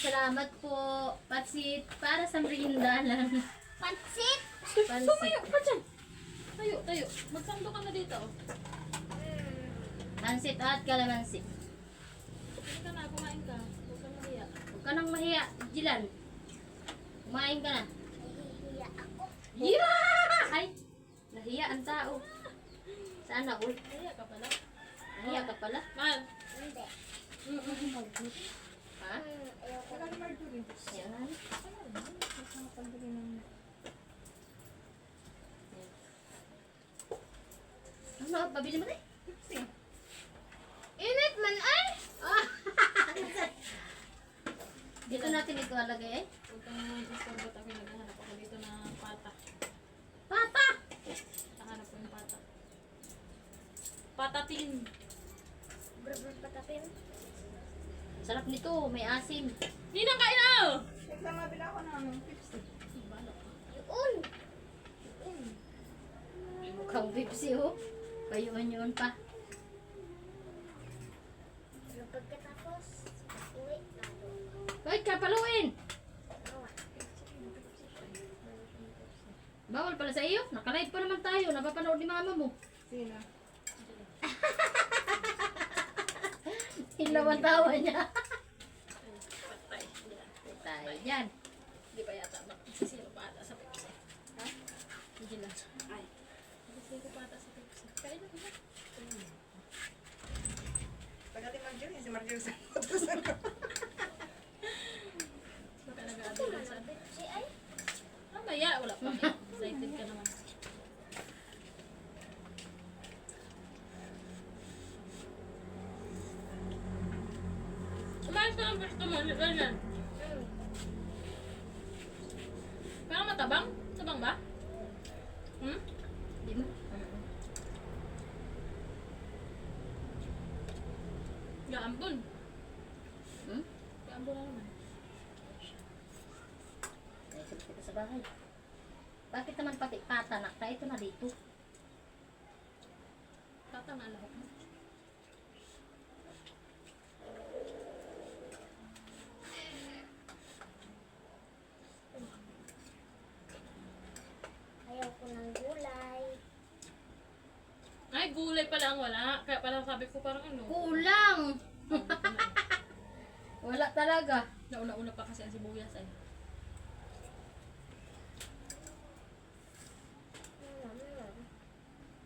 salamat po. Patsit para sa merienda lang. Pansit. Tumayo ka dyan. Tayo, tayo. Magsando ka na dito. Pansit at kalamansi. Kumain ka na, kumain ka. Huwag kang mahiya. Huwag ka nang mahiya, Jilan. Kumain ka na. Nahihiya ako. Yeah! Ay, nahiya ang tao. Saan ako? Mahiya ka pala. Nahiya ka pala. Man. Hindi. Ha? Ayoko. Yan. Ano, pabili mo na eh. Init man ay. Ah! Dito natin ito alagay eh. Huwag kang istorbo. Ako naghahanap ako dito ng pata. Pata! Nahanap ko yung pata. Patatin. Brr patapin. Sarap nito, may asim. Ninang kain na! Nagsamabila ako ng 50. Yun. Mukhang Pepsi oh. Payuan-yun pa. Pero pagkatapos, uwi na doon. Hoy, kapaluin! Awa. Bawal pala sa iyo. Nakalive pa naman tayo. Napapanood ni mama mo. Sino? Hilaw ang tawa niya. Patay. Tayo dyan. Hindi pa yata magsisino pata sa Pepsi. Ha? Hindi lang. Ay. Magsisino pata sa Pepsi. Kain na ba? Pagdating Marjorie, si Marjorie sa photos. Baka Ito nag-aabilan man sa... ang Pepsi ay. Mamaya, wala pa. Excited ka naman. Kumain ka ng gusto mo. Ganyan. Parang matabang? Tabang ba? Hmm? Di mo? Gaambon. Hmm? Gaambon na naman. Naisip kita sa bahay. Bakit naman pati pata na? Kaya ito na dito. Tatang na lahat. Ayaw ko ng gulay. Ay, gulay pala ang wala. Kaya pala sabi ko parang ano. Kulang! Wala talaga. Nauna-una pa kasi ang sibuyas ay.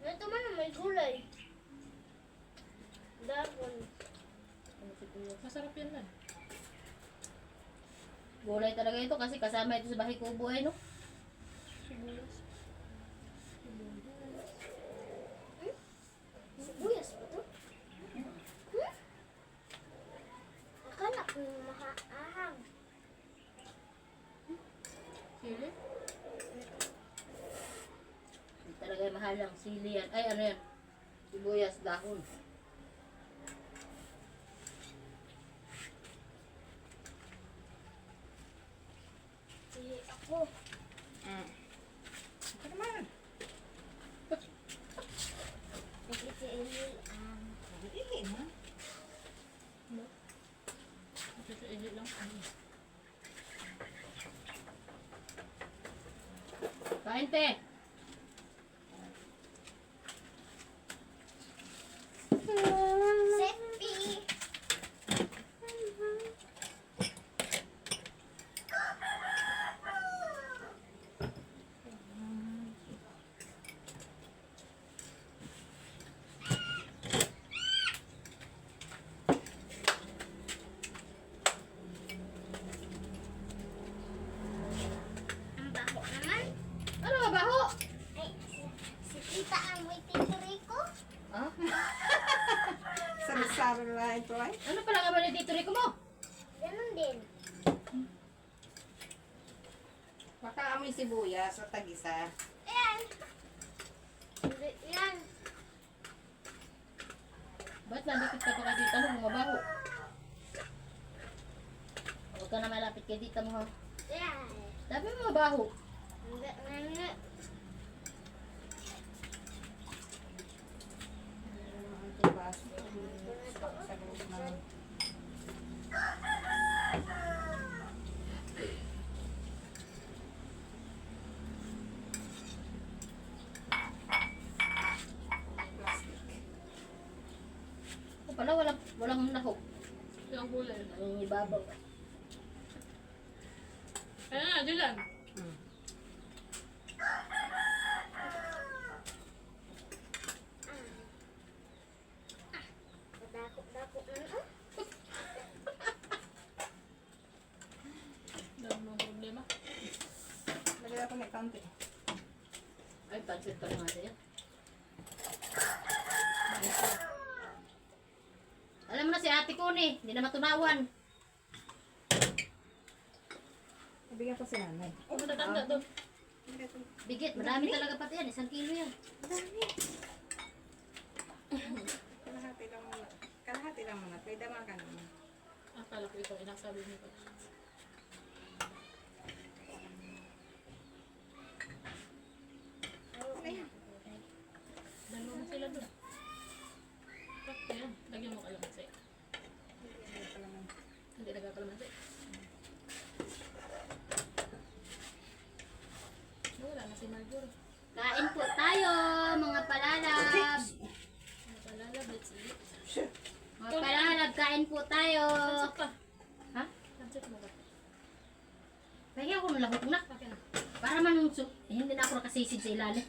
Ito man may gulay. Dahon. Masarap yan lang. Gulay talaga ito kasi kasama ito sa bahay kubo ay no? Sibuyas. Sibuyas ba to? Akala ko mahaahang. Sili? Hindi talaga mahal ang sili yan. Ay ano yan? Sibuyas, dahon. Sige ako. Ito naman. Nagkitiil ang Ihi na. Sili lang. Kain te! Sepi. Ang baho naman. Ano ba baho? Ay, si Tita ang may titiri ko. Ah? Sari-sari na ito ay. Ano pala nga ba ni Tito Rico mo? Ganun din. Baka amoy sibuyas at tagisa. Ayan. Hindi yan. Ba't nabikit ka pa kay Tita mo? Mabaho. Huwag ka na malapit kay Tita mo ha. Ayan. Sabi mo mabaho. Hindi, hindi. Diba? Sa loob ng... ng gulay. Ang ibabaw. Kaya nga, Dylan. Hmm. Dako na no? Dami mong problema. Lagay ako may kaunti. Ay, pansit pa naman yan. Alam mo na si ate ko ni, hindi na matunawan. Nabigyan ko si nanay. Kung matatanda doon. Bigit, madami talaga pati yan. 1 kilo yan. Kalahati lang muna. Kalahati lang muna. Pwede naman ka naman. Akala ko ito, inasabi mo pa. Ayan. Dalawa na sila doon. Ayan, lagyan mo kalamansi. Hindi nagkakalamansi. Wala na si Marjorie. Kain po tayo, mga palalab. Napalala, let's eat. Mga palalab, kain po tayo. Pansit pa. Ha? Pansit mo ba? Pahingi ako ng lahok na. Akin na. Para man hindi na ako nakasisid sa ilalim.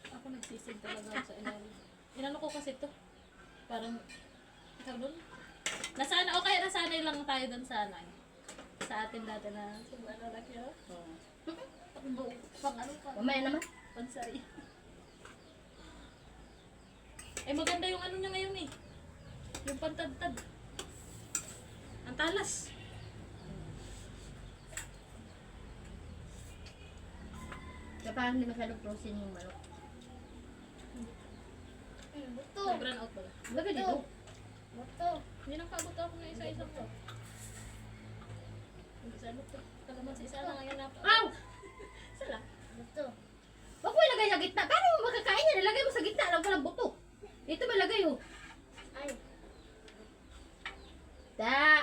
Ako nagsisid talaga sa ilalim. Inano ko kasi to. Parang, ikaw doon? Nasana, o kaya nasanay lang tayo doon sana. Sa atin dati na, ano laki o? Pang ano pa? Mamaya naman. Pansay. Eh maganda yung ano niya ngayon eh. Yung pantadtad. Ang talas. Kaya parang hindi masyadong frozen yung manok. Buto. Nag-run out ba? Lagay dito. Buto. Hindi nang pabuto ako ng isa-isa ko. Isa mo to. Kalaman sa isa lang ngayon na pa. Ow! Isa lang. Buto. Huwag mo ilagay sa gitna. Paano mo makakain yan? Ilagay mo sa gitna. Alam ko lang buto. Dito malagay oh. Ay.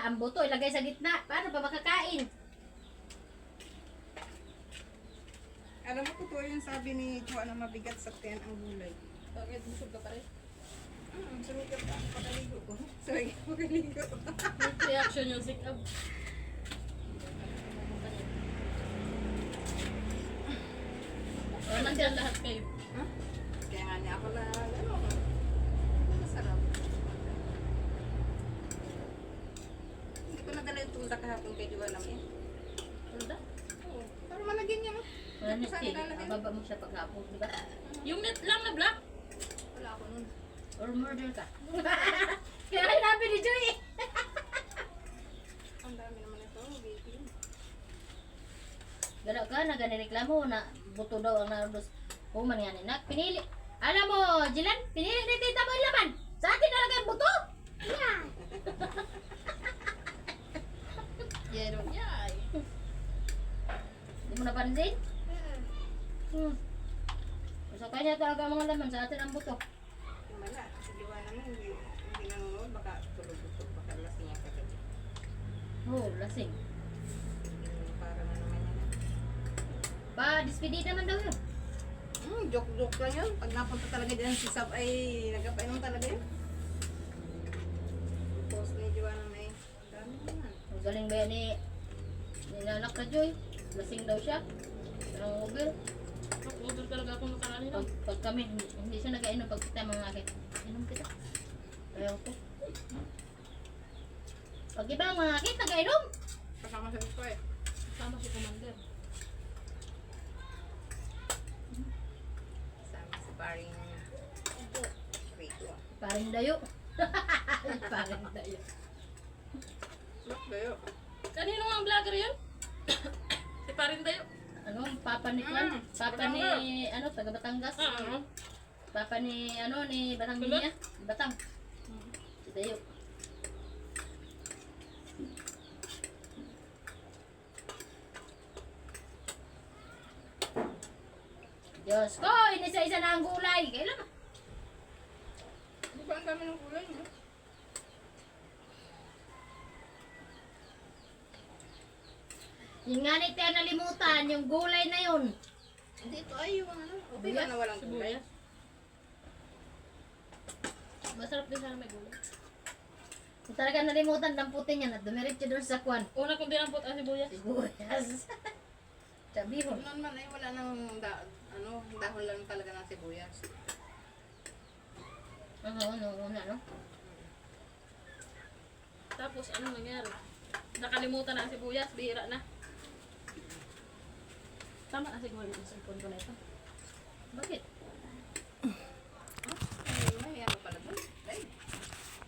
Ang buto ilagay sa gitna. Paano pa makakain? Alam mo, totoo yung sabi ni Chua na mabigat sa tiyan ang gulay. Bakit busog ka pa rin? Sumigat pa ako pagaligo ko. Sorry, pagaligo. May reaction yung sick up. Nandiyan lahat kayo. Huh? Kaya nga niya ako na, ano, masarap. Hindi ko nadala yung tulda kahapon kay Chua namin. Tulda? Oo, para malagyan niya, no? Wala Tapos na saan sige. ilalagay? Ababa mo siya paghapon, di ba? Yung net lang na black. Wala ako nun. Or murder ka. Kaya hinabi ni Joy eh. Ang dami naman ito, baby. Gana ka na reklamo na buto daw ang naroon. Human yan eh. Pinili. Alam mo, Jilan, pinili ni tita mo yung laman. Sa atin nalagay ang buto. Yeah. Yero yay. Hindi mo napansin? So kanya talaga ang mga laman. Sa atin ang buto. Wala, kasi Chua namin, hindi nanonood, baka tulog-tulog, baka lasing niya kagabi. Oh, lasing. Parang ano naman yan. Ba, dispedida naman daw yun. Joke-joke lang yun. Pag napunta talaga dyan si Sab ay nagkapainom talaga yun. Post ni Joanna na eh. Dami naman. Ang galing ba yan ni nanak na Joy? Lasing daw siya. Ang over. Order talaga ako ng karani na. Pag kami, hindi siya nag-ainom pag kita mga akin. Inom kita. Ayaw ko. Pag iba ang mga akin, nag-ainom. Kasama sa ko eh. Sama si Commander. Kasama si paring Rico. Paring dayo. Paring dayo. Look, kayo. Kanino nga ang vlogger yun? Si Parindayo. Ano, papa ni Kwan? Papa ni, ano, taga Batangas. Papa ni, ano, ni Batang niya. Batang. Si Dayo. Diyos ko, inisa-isa na ang gulay. Kailan? Di ba ang dami ng kulay mo? Yun nga ni Tia nalimutan, yung gulay na yun. Hindi, ito ay yung ano. Okay ba na walang kulay? Masarap din sana may gulay. Talaga nalimutan damputin yan at dumiretso doon sa kwan. Una kong dinampot ang sibuyas. Sibuyas. Sabihon. Ano naman ay wala nang dahon lang talaga ng sibuyas. No? Tapos ano nangyari? Nakalimutan na ang sibuyas, bihira na. Tama na siguro yung cellphone ko na ito. Bakit?